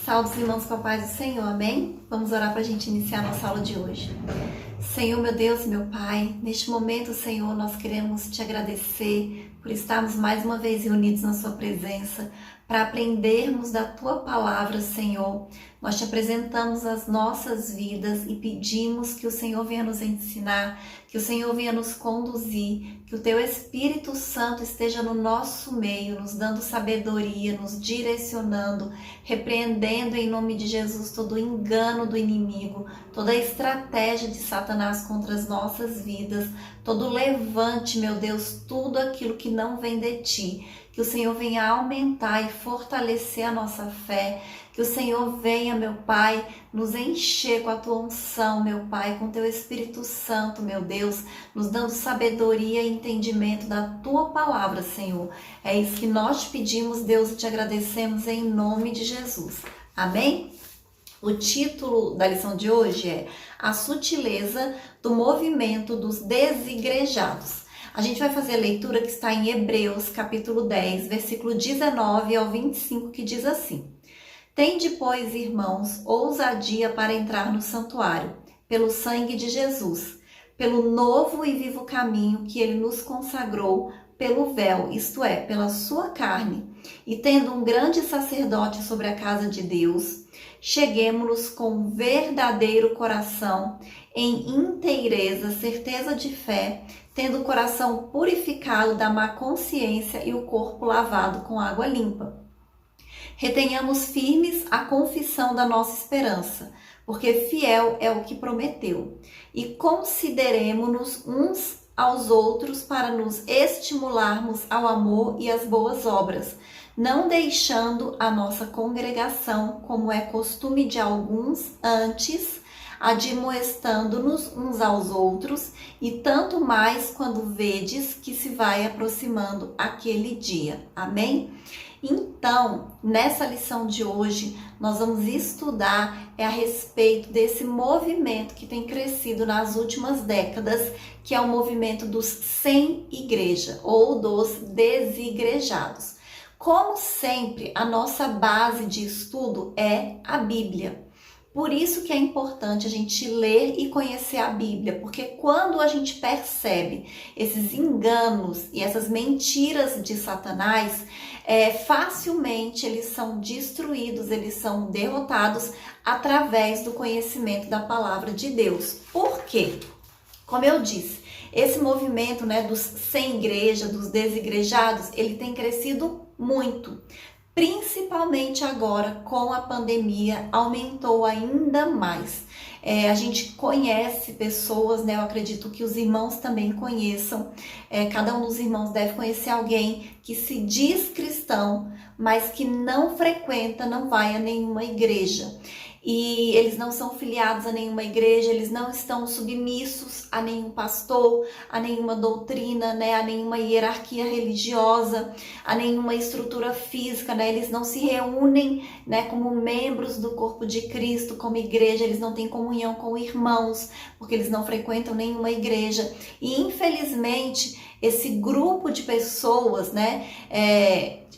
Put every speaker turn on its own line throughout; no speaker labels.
Salve, irmãos, com a paz do Senhor, amém? Vamos orar para a gente iniciar a nossa aula de hoje. Senhor, meu Deus, meu Pai, neste momento, Senhor, nós queremos te agradecer por estarmos mais uma vez reunidos na sua presença, para aprendermos da tua palavra, Senhor. Nós te apresentamos as nossas vidas e pedimos que o Senhor venha nos ensinar, que o Senhor venha nos conduzir, que o teu Espírito Santo esteja no nosso meio, nos dando sabedoria, nos direcionando, repreendendo em nome de Jesus todo o engano do inimigo, toda a estratégia de Satanás contra as nossas vidas, todo levante, meu Deus, tudo aquilo que não vem de ti. Que o Senhor venha aumentar e fortalecer a nossa fé, que o Senhor venha, meu Pai, nos encher com a tua unção, meu Pai, com o teu Espírito Santo, meu Deus, nos dando sabedoria e entendimento da tua palavra, Senhor. É isso que nós te pedimos, Deus, e te agradecemos em nome de Jesus. Amém? O título da lição de hoje é A Sutileza do Movimento dos Desigrejados. A gente vai fazer a leitura que está em Hebreus, capítulo 10, versículo 19 ao 25, que diz assim: Tende, pois, irmãos, ousadia para entrar no santuário, pelo sangue de Jesus, pelo novo e vivo caminho que ele nos consagrou, pelo véu, isto é, pela sua carne, e tendo um grande sacerdote sobre a casa de Deus, cheguemo-nos com verdadeiro coração, em inteireza, certeza de fé, tendo o coração purificado da má consciência e o corpo lavado com água limpa. Retenhamos firmes a confissão da nossa esperança, porque fiel é o que prometeu. E consideremo-nos uns aos outros para nos estimularmos ao amor e às boas obras, não deixando a nossa congregação, como é costume de alguns, antes admoestando-nos uns aos outros, e tanto mais quando vedes que se vai aproximando aquele dia. Amém? Então, nessa lição de hoje, nós vamos estudar a respeito desse movimento que tem crescido nas últimas décadas, que é o movimento dos sem igreja, ou dos desigrejados. Como sempre, a nossa base de estudo é a Bíblia. Por isso que é importante a gente ler e conhecer a Bíblia, porque quando a gente percebe esses enganos e essas mentiras de Satanás, facilmente eles são destruídos, eles são derrotados através do conhecimento da palavra de Deus. Por quê? Como eu disse, esse movimento, dos sem igreja, dos desigrejados, ele tem crescido muito. Principalmente agora com a pandemia, aumentou ainda mais. A gente conhece pessoas, eu acredito que os irmãos também conheçam, cada um dos irmãos deve conhecer alguém que se diz cristão, mas que não frequenta, não vai a nenhuma igreja. E eles não são filiados a nenhuma igreja, eles não estão submissos a nenhum pastor, a nenhuma doutrina, a nenhuma hierarquia religiosa, a nenhuma estrutura física, eles não se reúnem, como membros do corpo de Cristo, como igreja, eles não têm comunhão com irmãos, porque eles não frequentam nenhuma igreja. E infelizmente, esse grupo de pessoas,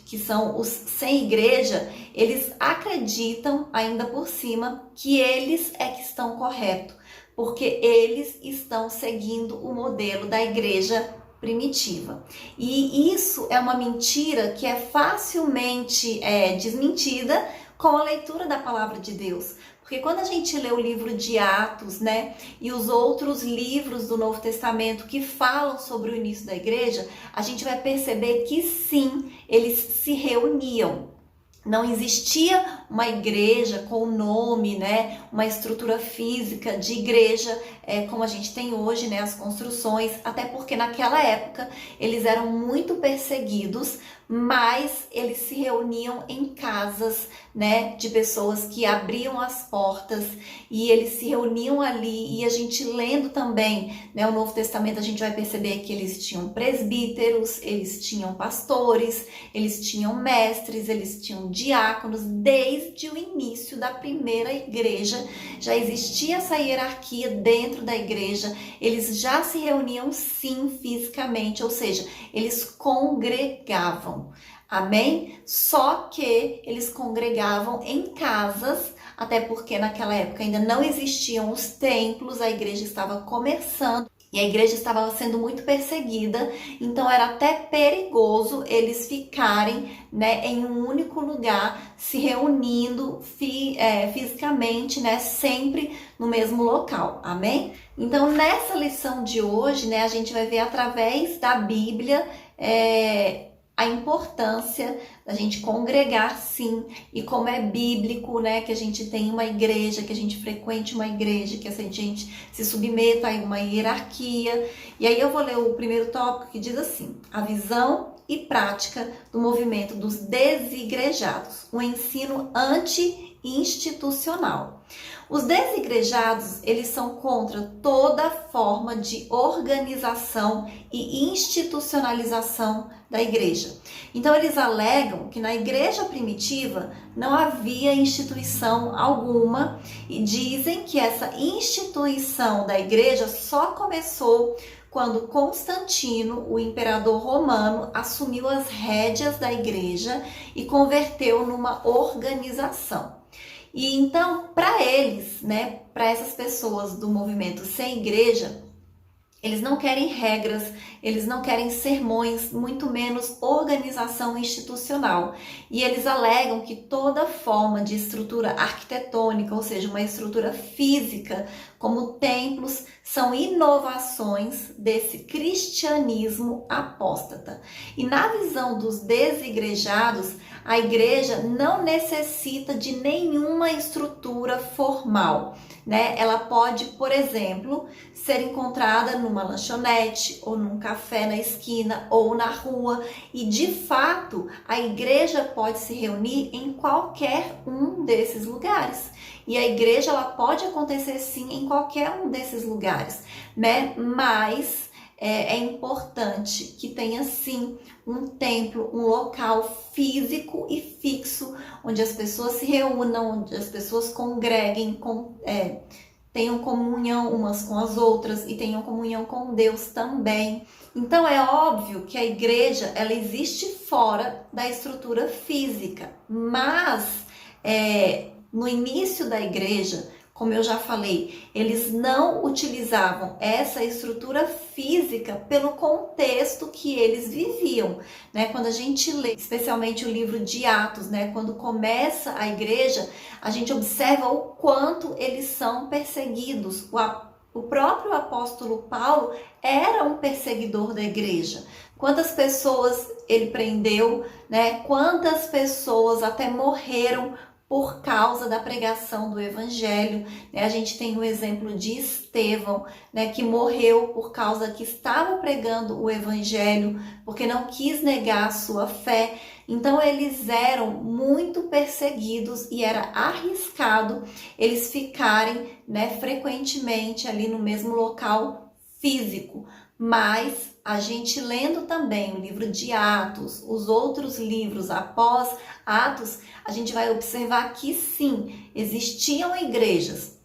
que são os sem igreja, eles acreditam ainda por cima que eles é que estão corretos, porque eles estão seguindo o modelo da igreja primitiva. E isso é uma mentira que é facilmente desmentida com a leitura da palavra de Deus. Porque quando a gente lê o livro de Atos, e os outros livros do Novo Testamento que falam sobre o início da igreja, a gente vai perceber que sim, eles se reuniam. Não existia uma igreja com nome, uma estrutura física de igreja, como a gente tem hoje, as construções, até porque naquela época eles eram muito perseguidos, mas eles se reuniam em casas, de pessoas que abriam as portas e eles se reuniam ali. E a gente lendo também, o Novo Testamento, a gente vai perceber que eles tinham presbíteros, eles tinham pastores, eles tinham mestres, eles tinham diáconos. Desde o início da primeira igreja já existia essa hierarquia dentro da igreja, eles já se reuniam sim fisicamente, ou seja, eles congregavam. Amém? Só que eles congregavam em casas, até porque naquela época ainda não existiam os templos, a igreja estava começando e a igreja estava sendo muito perseguida, então era até perigoso eles ficarem, né, em um único lugar, se reunindo fisicamente, né, sempre no mesmo local. Amém? Então, nessa lição de hoje, né, a gente vai ver através da Bíblia a importância da gente congregar, sim, e como é bíblico, né, que a gente tenha uma igreja, que a gente frequente uma igreja, que a gente se submeta a uma hierarquia. E aí eu vou ler o primeiro tópico que diz assim: a visão e prática do movimento dos desigrejados, um ensino anti-institucional. Os desigrejados, eles são contra toda forma de organização e institucionalização da igreja. Então, eles alegam que na igreja primitiva não havia instituição alguma e dizem que essa instituição da igreja só começou quando Constantino, o imperador romano, assumiu as rédeas da igreja e converteu numa organização. E então, para eles, né, para essas pessoas do movimento sem igreja, eles não querem regras, eles não querem sermões, muito menos organização institucional. E eles alegam que toda forma de estrutura arquitetônica, ou seja, uma estrutura física, como templos, são inovações desse cristianismo apóstata. E na visão dos desigrejados, a igreja não necessita de nenhuma estrutura formal, né? Ela pode, por exemplo, ser encontrada numa lanchonete ou num café na esquina ou na rua, e de fato a igreja pode se reunir em qualquer um desses lugares. E a igreja ela pode acontecer sim em qualquer um desses lugares, né? Mas é importante que tenha sim um templo, um local físico e fixo, onde as pessoas se reúnam, onde as pessoas congreguem, tenham comunhão umas com as outras e tenham comunhão com Deus também. Então é óbvio que a igreja ela existe fora da estrutura física, mas no início da igreja, como eu já falei, eles não utilizavam essa estrutura física pelo contexto que eles viviam, né? Quando a gente lê, especialmente o livro de Atos, né? Quando começa a igreja, a gente observa o quanto eles são perseguidos. O próprio apóstolo Paulo era um perseguidor da igreja. Quantas pessoas ele prendeu, né? Quantas pessoas até morreram por causa da pregação do evangelho, né? A gente tem o exemplo de Estevão, né, que morreu por causa que estava pregando o evangelho, porque não quis negar a sua fé. Então eles eram muito perseguidos e era arriscado eles ficarem, né, frequentemente ali no mesmo local físico. Mas a gente lendo também o livro de Atos, os outros livros após Atos, a gente vai observar que sim, existiam igrejas.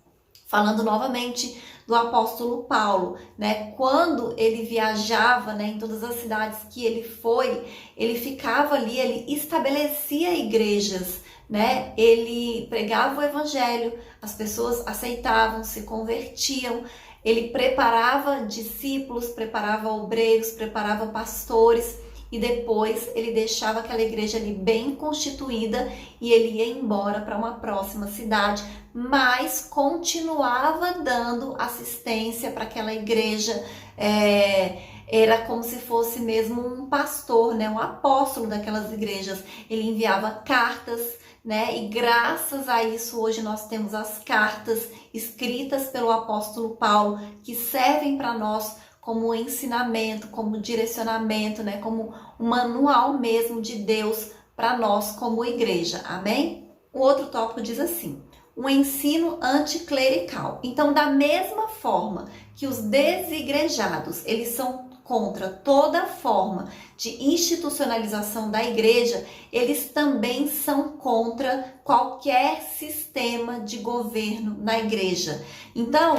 Falando novamente do apóstolo Paulo, né? Quando ele viajava, né, em todas as cidades que ele foi, ele ficava ali, ele estabelecia igrejas, né? Ele pregava o evangelho, as pessoas aceitavam, se convertiam. Ele preparava discípulos, preparava obreiros, preparava pastores e depois ele deixava aquela igreja ali bem constituída e ele ia embora para uma próxima cidade, mas continuava dando assistência para aquela igreja. Era como se fosse mesmo um pastor, né? Um apóstolo daquelas igrejas. Ele enviava cartas, né? E graças a isso hoje nós temos as cartas escritas pelo apóstolo Paulo que servem para nós como ensinamento, como direcionamento, né? Como um manual mesmo de Deus para nós como igreja. Amém? O outro tópico diz assim: um ensino anticlerical. Então, da mesma forma que os desigrejados, eles são contra toda forma de institucionalização da igreja, eles também são contra qualquer sistema de governo na igreja. Então,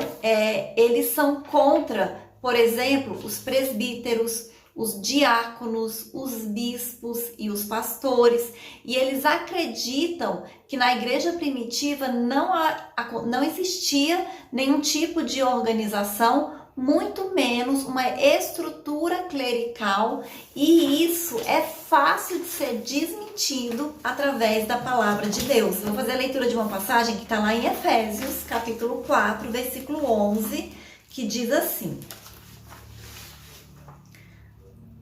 eles são contra, por exemplo, os presbíteros, os diáconos, os bispos e os pastores, e eles acreditam que na igreja primitiva não existia nenhum tipo de organização, muito menos uma estrutura clerical, e isso é fácil de ser desmentido através da palavra de Deus. Eu vou fazer a leitura de uma passagem que está lá em Efésios, capítulo 4, versículo 11, que diz assim: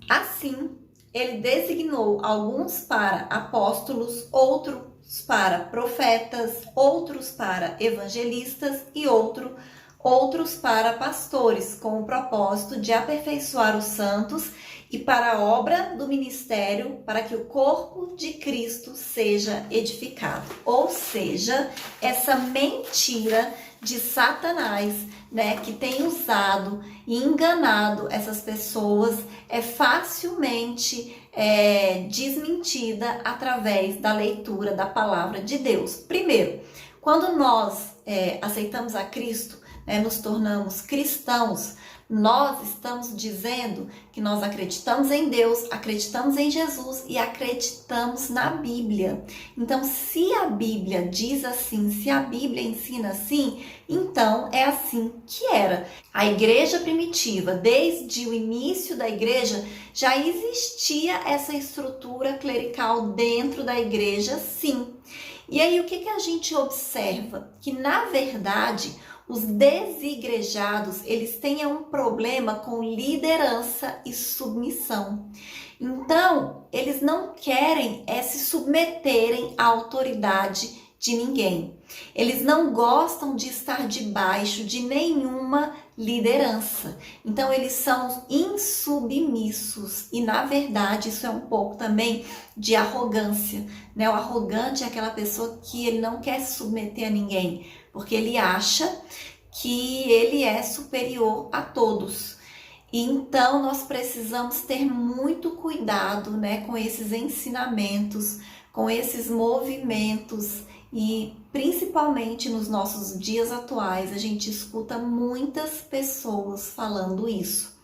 assim, ele designou alguns para apóstolos, outros para profetas, outros para evangelistas e outros para pastores, com o propósito de aperfeiçoar os santos e para a obra do ministério, para que o corpo de Cristo seja edificado. Ou seja, essa mentira de Satanás, né, que tem usado e enganado essas pessoas, é facilmente desmentida através da leitura da palavra de Deus. Primeiro, quando nós aceitamos a Cristo, nos tornamos cristãos, nós estamos dizendo que nós acreditamos em Deus, acreditamos em Jesus e acreditamos na Bíblia. Então, se a Bíblia diz assim, se a Bíblia ensina assim, então é assim que era. A igreja primitiva, desde o início da igreja, já existia essa estrutura clerical dentro da igreja, sim. E aí, o que a gente observa? Que, na verdade, os desigrejados, eles têm um problema com liderança e submissão. Então, eles não querem se submeterem à autoridade de ninguém. Eles não gostam de estar debaixo de nenhuma liderança. Então, eles são insubmissos. E, na verdade, isso é um pouco também de arrogância, né? O arrogante é aquela pessoa que ele não quer se submeter a ninguém, porque ele acha que ele é superior a todos. Então, nós precisamos ter muito cuidado, né, com esses ensinamentos, com esses movimentos, e principalmente nos nossos dias atuais, a gente escuta muitas pessoas falando isso,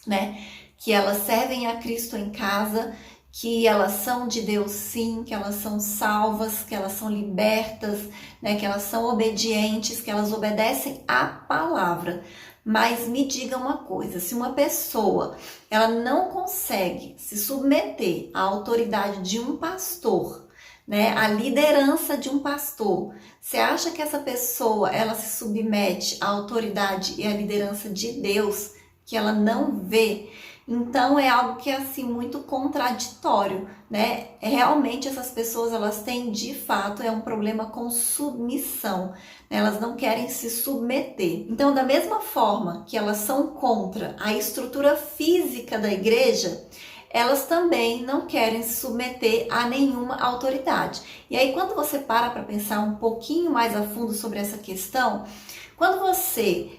né? Que elas servem a Cristo em casa, que elas são de Deus sim, que elas são salvas, que elas são libertas, né? Que elas são obedientes, que elas obedecem à palavra. Mas me diga uma coisa, se uma pessoa ela não consegue se submeter à autoridade de um pastor, né, a liderança de um pastor, você acha que essa pessoa ela se submete à autoridade e à liderança de Deus, que ela não vê? Então é algo que é assim muito contraditório, né? Realmente essas pessoas elas têm de fato um problema com submissão, né? Elas não querem se submeter. Então, da mesma forma que elas são contra a estrutura física da igreja, elas também não querem se submeter a nenhuma autoridade. E aí, quando você para pensar um pouquinho mais a fundo sobre essa questão, quando você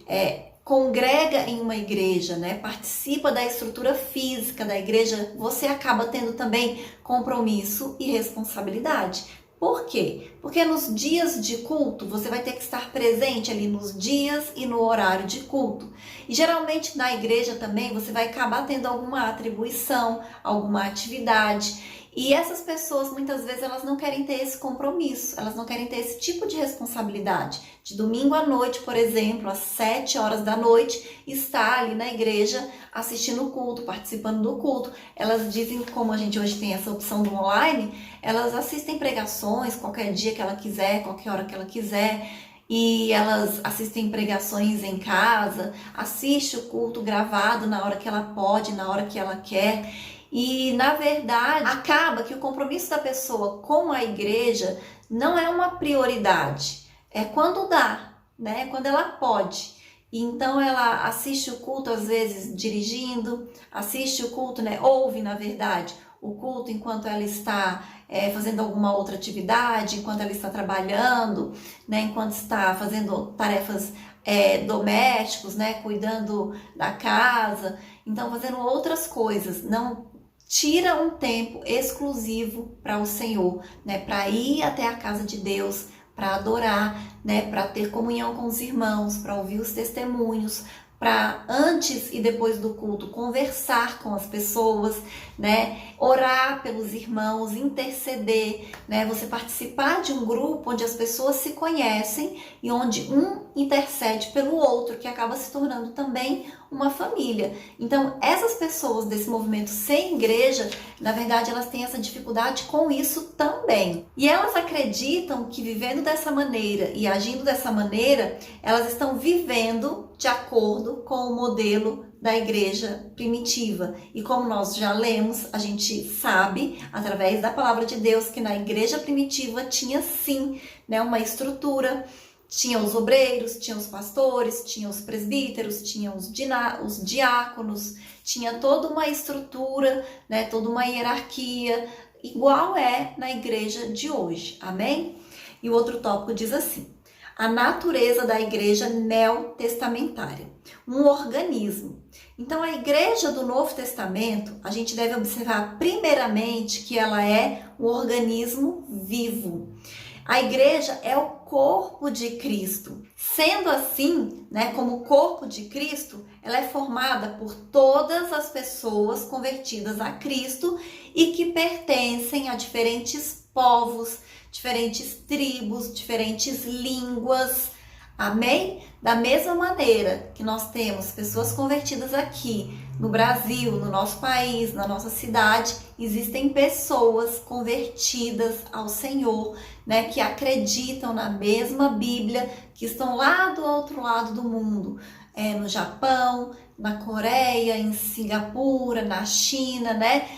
congrega em uma igreja, né, participa da estrutura física da igreja, você acaba tendo também compromisso e responsabilidade. Por quê? Porque nos dias de culto, você vai ter que estar presente ali nos dias e no horário de culto. E geralmente na igreja também você vai acabar tendo alguma atribuição, alguma atividade. E essas pessoas, muitas vezes, elas não querem ter esse compromisso, elas não querem ter esse tipo de responsabilidade. De domingo à noite, por exemplo, às 7 horas da noite, estar ali na igreja assistindo o culto, participando do culto. Elas dizem, como a gente hoje tem essa opção do online, elas assistem pregações qualquer dia que ela quiser, qualquer hora que ela quiser. E elas assistem pregações em casa, assiste o culto gravado na hora que ela pode, na hora que ela quer. E, na verdade, acaba que o compromisso da pessoa com a igreja não é uma prioridade. É quando dá, né? Quando ela pode. E então ela assiste o culto, às vezes, dirigindo, assiste o culto, né? Ouve, na verdade, o culto enquanto ela está fazendo alguma outra atividade, enquanto ela está trabalhando, né? Enquanto está fazendo tarefas domésticos, né? Cuidando da casa. Então, fazendo outras coisas. Não tira um tempo exclusivo para o Senhor, né? Para ir até a casa de Deus, para adorar, né? Para ter comunhão com os irmãos, para ouvir os testemunhos, para antes e depois do culto conversar com as pessoas, né? Orar pelos irmãos, interceder, né? Você participar de um grupo onde as pessoas se conhecem e onde um intercede pelo outro, que acaba se tornando também uma família. Então, essas pessoas desse movimento sem igreja, na verdade, elas têm essa dificuldade com isso também. E elas acreditam que vivendo dessa maneira e agindo dessa maneira, elas estão vivendo de acordo com o modelo da igreja primitiva. E como nós já lemos, a gente sabe, através da palavra de Deus, que na igreja primitiva tinha sim, né, uma estrutura. Tinha os obreiros, tinha os pastores, tinha os presbíteros, tinha os diáconos, tinha toda uma estrutura, né, toda uma hierarquia, igual é na igreja de hoje, amém? E o outro tópico diz assim: a natureza da igreja neotestamentária, um organismo. Então, a igreja do Novo Testamento, a gente deve observar primeiramente que ela é um organismo vivo. A igreja é o corpo de Cristo. Sendo assim, né, como corpo de Cristo, ela é formada por todas as pessoas convertidas a Cristo e que pertencem a diferentes povos, diferentes tribos, diferentes línguas. Amém? Da mesma maneira que nós temos pessoas convertidas aqui no Brasil, no nosso país, na nossa cidade, existem pessoas convertidas ao Senhor, né, que acreditam na mesma Bíblia, que estão lá do outro lado do mundo, no Japão, na Coreia, em Singapura, na China, né,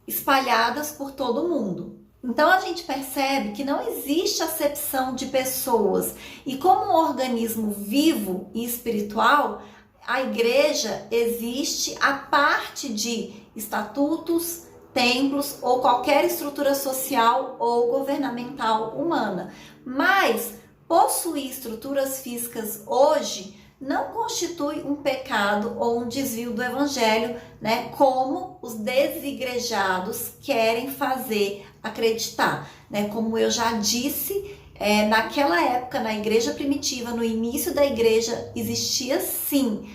espalhadas por todo o mundo. Então a gente percebe que não existe acepção de pessoas, e como um organismo vivo e espiritual, a igreja existe a parte de estatutos, templos ou qualquer estrutura social ou governamental humana. Mas possuir estruturas físicas hoje não constitui um pecado ou um desvio do evangelho, né, como os desigrejados querem fazer acreditar, né? Como eu já disse, naquela época, na igreja primitiva, no início da igreja, existia sim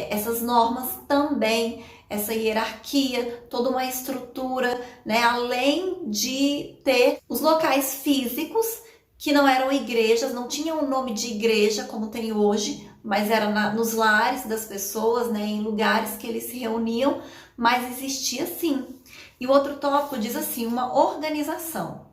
essas normas também, essa hierarquia, toda uma estrutura, né? Além de ter os locais físicos, que não eram igrejas, não tinham o nome de igreja como tem hoje, mas era nos lares das pessoas, né, em lugares que eles se reuniam, mas existia sim. E o outro tópico diz assim, uma organização.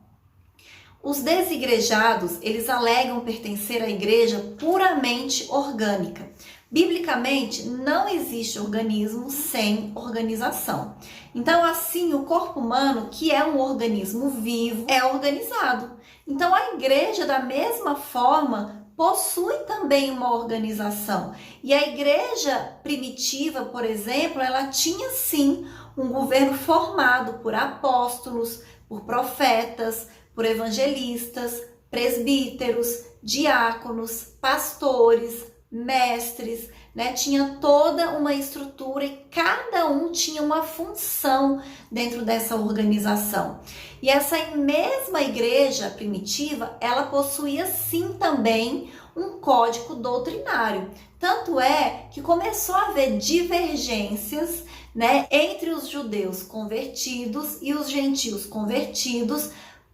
Os desigrejados, eles alegam pertencer à igreja puramente orgânica. Biblicamente, não existe organismo sem organização. Então, assim, o corpo humano, que é um organismo vivo, é organizado. Então, a igreja, da mesma forma, possui também uma organização. E a igreja primitiva, por exemplo, ela tinha sim um governo formado por apóstolos, por profetas, por evangelistas, presbíteros, diáconos, pastores, mestres, né? Tinha toda uma estrutura e cada um tinha uma função dentro dessa organização. E essa mesma igreja primitiva, ela possuía sim também um código doutrinário. Tanto é que começou a haver divergências, né, entre os judeus convertidos e os gentios convertidos,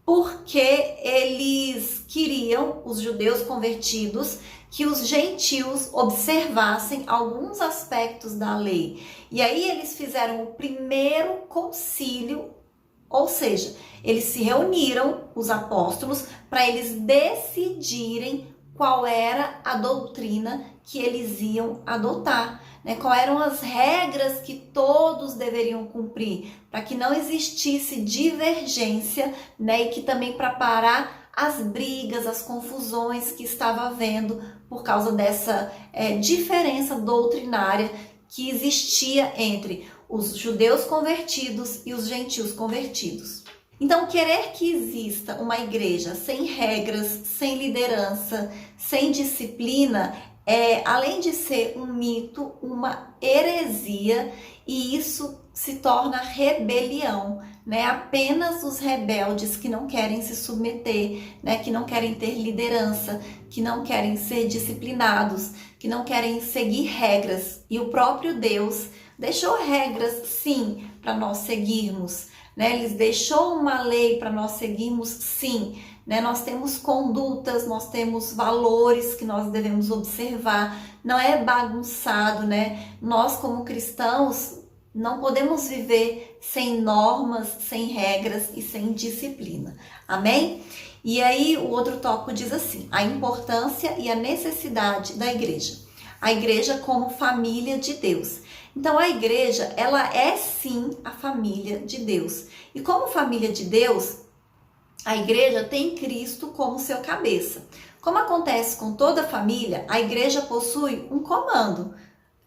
porque eles queriam, os judeus convertidos, que os gentios observassem alguns aspectos da lei. E aí eles fizeram o primeiro concílio, ou seja, eles se reuniram, os apóstolos, para eles decidirem qual era a doutrina que eles iam adotar, né? Quais eram as regras que todos deveriam cumprir, para que não existisse divergência, né? E que também para parar as brigas, as confusões que estava havendo por causa dessa diferença doutrinária que existia entre os judeus convertidos e os gentios convertidos. Então, querer que exista uma igreja sem regras, sem liderança, sem disciplina, além de ser um mito, uma heresia, e isso se torna rebelião, né? Apenas os rebeldes que não querem se submeter, né? Que não querem ter liderança, que não querem ser disciplinados, que não querem seguir regras. E o próprio Deus deixou regras, sim, para nós seguirmos, né? Ele deixou uma lei para nós seguirmos, sim, né? Nós temos condutas, nós temos valores que nós devemos observar. Não é bagunçado, né? Nós, como cristãos, não podemos viver sem normas, sem regras e sem disciplina. Amém? E aí o outro tópico diz assim: a importância e a necessidade da igreja. A igreja como família de Deus. Então a igreja, ela é sim a família de Deus. E como família de Deus, a igreja tem Cristo como seu cabeça. Como acontece com toda família, a igreja possui um comando.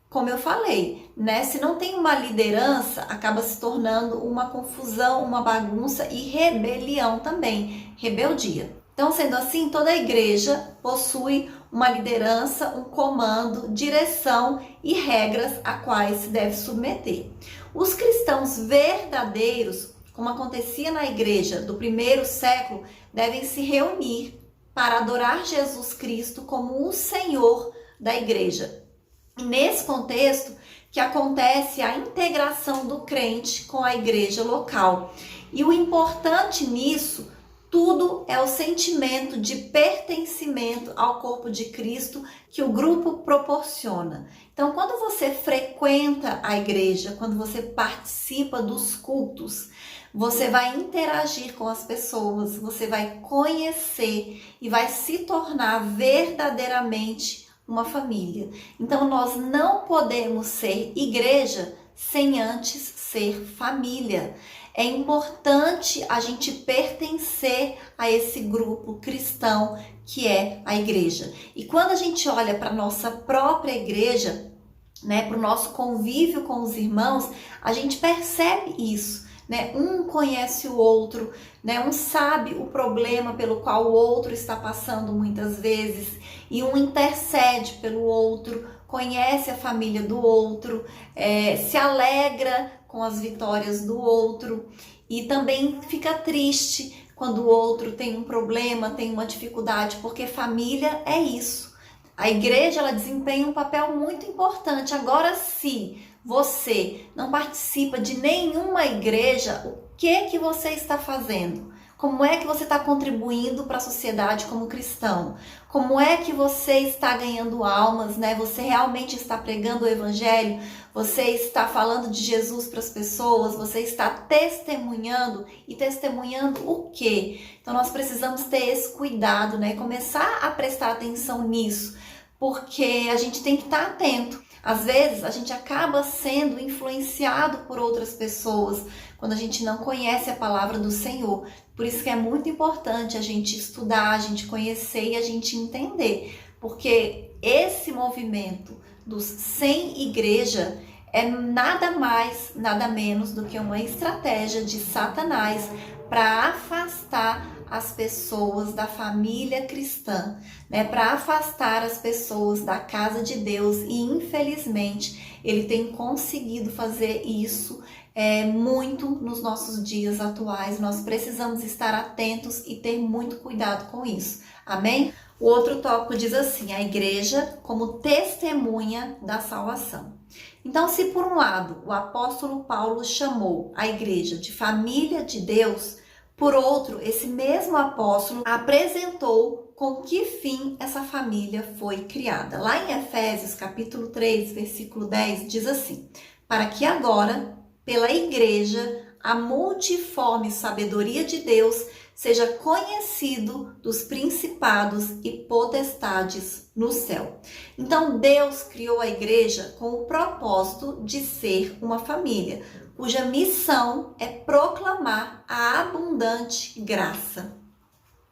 Como eu falei, né? Se não tem uma liderança, acaba se tornando uma confusão, uma bagunça e rebelião também, rebeldia. Então, sendo assim, toda a igreja possui uma liderança, um comando, direção e regras a quais se deve submeter. Os cristãos verdadeiros, como acontecia na igreja do primeiro século, devem se reunir para adorar Jesus Cristo como o Senhor da igreja. E nesse contexto que acontece a integração do crente com a igreja local. E o importante nisso, tudo é o sentimento de pertencimento ao corpo de Cristo que o grupo proporciona. Então, quando você frequenta a igreja, quando você participa dos cultos, você vai interagir com as pessoas, você vai conhecer e vai se tornar verdadeiramente uma família. Então nós não podemos ser igreja sem antes ser família. É importante a gente pertencer a esse grupo cristão que é a igreja. E quando a gente olha para a nossa própria igreja, né, para o nosso convívio com os irmãos, a gente percebe isso. Né? Um conhece o outro, né? Um sabe o problema pelo qual o outro está passando muitas vezes e um intercede pelo outro, conhece a família do outro, se alegra com as vitórias do outro e também fica triste quando o outro tem um problema, tem uma dificuldade, porque família é isso. A igreja, ela desempenha um papel muito importante. Agora, se você não participa de nenhuma igreja, o que você está fazendo? Como é que você está contribuindo para a sociedade como cristão? Como é que você está ganhando almas, né? Você realmente está pregando o evangelho? Você está falando de Jesus para as pessoas? Você está testemunhando? E testemunhando o quê? Então nós precisamos ter esse cuidado, né? Começar a prestar atenção nisso, porque a gente tem que estar atento. Às vezes a gente acaba sendo influenciado por outras pessoas quando a gente não conhece a palavra do Senhor. Por isso que é muito importante a gente estudar, a gente conhecer e a gente entender. Porque esse movimento dos sem igreja é nada mais, nada menos do que uma estratégia de Satanás para afastar as pessoas da família cristã, né? Para afastar as pessoas da casa de Deus, e infelizmente ele tem conseguido fazer isso muito nos nossos dias atuais. Nós precisamos estar atentos e ter muito cuidado com isso, amém? O outro tópico diz assim: a igreja como testemunha da salvação. Então, se por um lado o apóstolo Paulo chamou a igreja de família de Deus, por outro, esse mesmo apóstolo apresentou com que fim essa família foi criada. Lá em Efésios capítulo 3, versículo 10, diz assim: para que agora, pela igreja, a multiforme sabedoria de Deus seja conhecido dos principados e potestades no céu. Então Deus criou a igreja com o propósito de ser uma família, cuja missão é proclamar a abundante graça.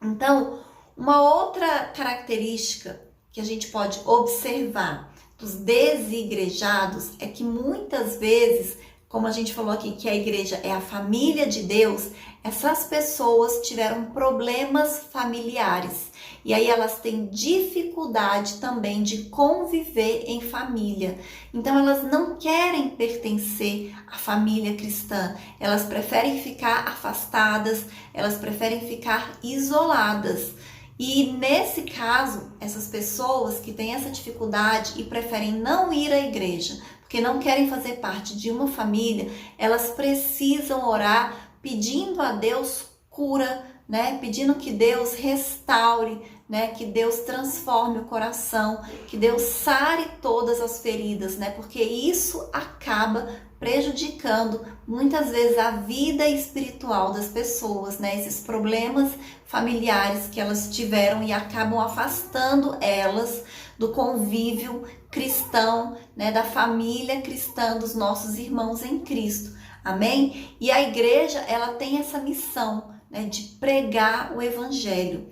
Então, uma outra característica que a gente pode observar dos desigrejados é que muitas vezes, como a gente falou aqui, que a igreja é a família de Deus, essas pessoas tiveram problemas familiares. E aí elas têm dificuldade também de conviver em família. Então elas não querem pertencer à família cristã. Elas preferem ficar afastadas, elas preferem ficar isoladas. E nesse caso, essas pessoas que têm essa dificuldade e preferem não ir à igreja, porque não querem fazer parte de uma família, elas precisam orar pedindo a Deus cura, né? Pedindo que Deus restaure, né? Que Deus transforme o coração, que Deus sare todas as feridas, né? Porque isso acaba prejudicando muitas vezes a vida espiritual das pessoas, né? Esses problemas familiares que elas tiveram e acabam afastando elas do convívio cristão, né? Da família cristã dos nossos irmãos em Cristo. Amém? E a igreja, ela tem essa missão, né, de pregar o evangelho.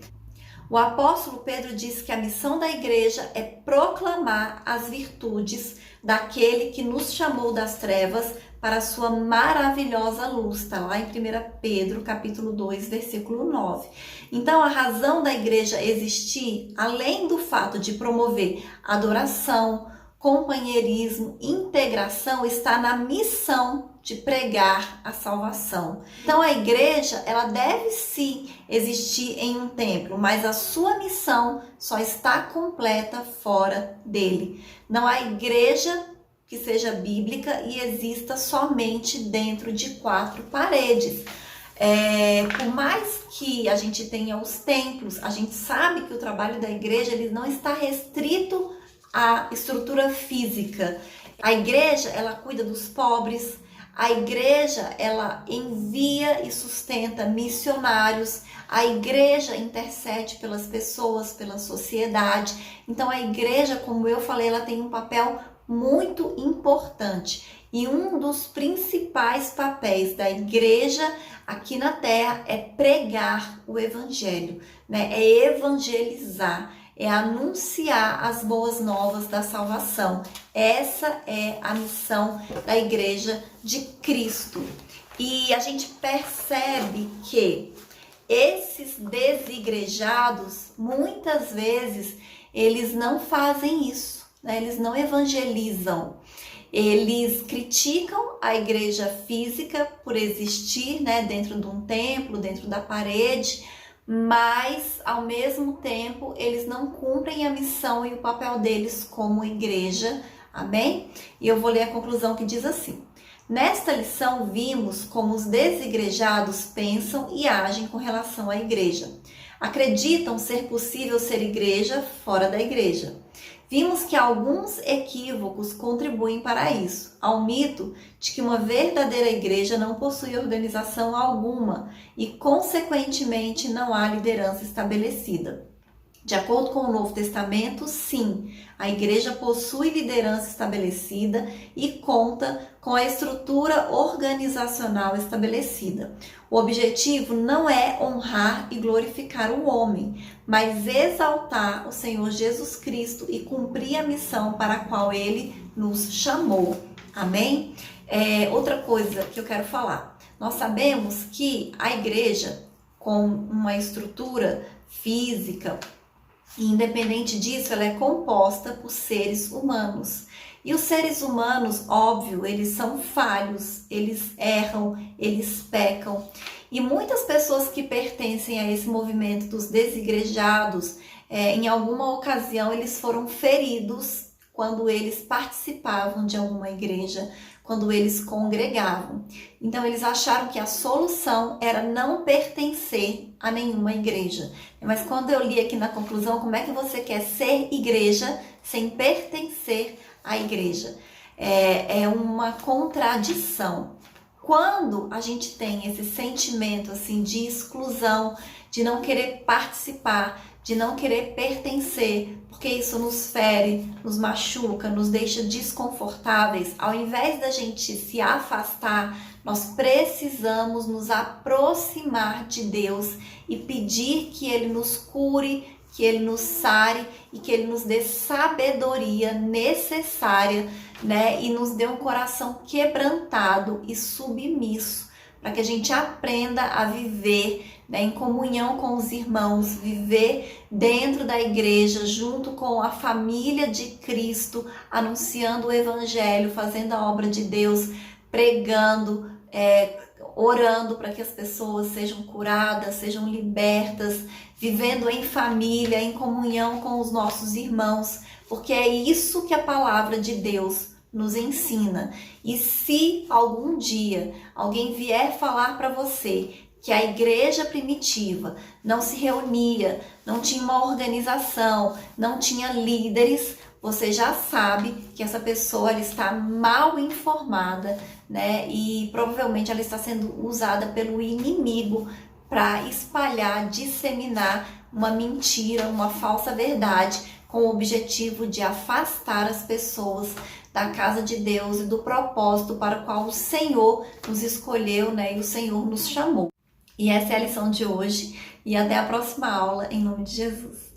O apóstolo Pedro diz que a missão da igreja é proclamar as virtudes daquele que nos chamou das trevas para a sua maravilhosa luz. Está lá em 1 Pedro, capítulo 2, versículo 9. Então, a razão da igreja existir, além do fato de promover adoração, companheirismo, integração, está na missão de pregar a salvação. Então a igreja, ela deve sim existir em um templo, mas a sua missão só está completa fora dele. Não há igreja que seja bíblica e exista somente dentro de 4 paredes. Por mais que a gente tenha os templos, a gente sabe que o trabalho da igreja ele não está restrito à estrutura física. A igreja, ela cuida dos pobres. A igreja, ela envia e sustenta missionários. A igreja intercede pelas pessoas, pela sociedade. Então, a igreja, como eu falei, ela tem um papel muito importante. E um dos principais papéis da igreja aqui na Terra é pregar o evangelho, né? É evangelizar, é anunciar as boas novas da salvação. Essa é a missão da igreja de Cristo. E a gente percebe que esses desigrejados, muitas vezes, eles não fazem isso, né? Eles não evangelizam. Eles criticam a igreja física por existir, né, dentro de um templo, dentro da parede, mas ao mesmo tempo eles não cumprem a missão e o papel deles como igreja, amém? E eu vou ler a conclusão que diz assim: nesta lição vimos como os desigrejados pensam e agem com relação à igreja. Acreditam ser possível ser igreja fora da igreja. Vimos que alguns equívocos contribuem para isso. Há um mito de que uma verdadeira igreja não possui organização alguma e, consequentemente, não há liderança estabelecida. De acordo com o Novo Testamento, sim, a igreja possui liderança estabelecida e conta com a estrutura organizacional estabelecida. O objetivo não é honrar e glorificar o homem, mas exaltar o Senhor Jesus Cristo e cumprir a missão para a qual Ele nos chamou. Amém? Outra coisa que eu quero falar. Nós sabemos que a igreja, com uma estrutura física, e independente disso, ela é composta por seres humanos. E os seres humanos, óbvio, eles são falhos, eles erram, eles pecam. E muitas pessoas que pertencem a esse movimento dos desigrejados, em alguma ocasião eles foram feridos quando eles participavam de alguma igreja, quando eles congregavam. Então eles acharam que a solução era não pertencer a nenhuma igreja. Mas quando eu li aqui na conclusão, como é que você quer ser igreja sem pertencer à igreja? É uma contradição. Quando a gente tem esse sentimento assim de exclusão, de não querer participar, de não querer pertencer, porque isso nos fere, nos machuca, nos deixa desconfortáveis, ao invés da gente se afastar, nós precisamos nos aproximar de Deus e pedir que Ele nos cure, que Ele nos sare e que Ele nos dê sabedoria necessária, né? E nos dê um coração quebrantado e submisso, para que a gente aprenda a viver, né, em comunhão com os irmãos, viver dentro da igreja, junto com a família de Cristo, anunciando o evangelho, fazendo a obra de Deus, pregando, orando para que as pessoas sejam curadas, sejam libertas, vivendo em família, em comunhão com os nossos irmãos, porque é isso que a palavra de Deus nos ensina. E se algum dia alguém vier falar para você que a igreja primitiva não se reunia, não tinha uma organização, não tinha líderes, você já sabe que essa pessoa ela está mal informada, né? E provavelmente ela está sendo usada pelo inimigo para espalhar, disseminar uma mentira, uma falsa verdade, com o objetivo de afastar as pessoas da casa de Deus e do propósito para o qual o Senhor nos escolheu, né? E o Senhor nos chamou. E essa é a lição de hoje. E até a próxima aula, em nome de Jesus.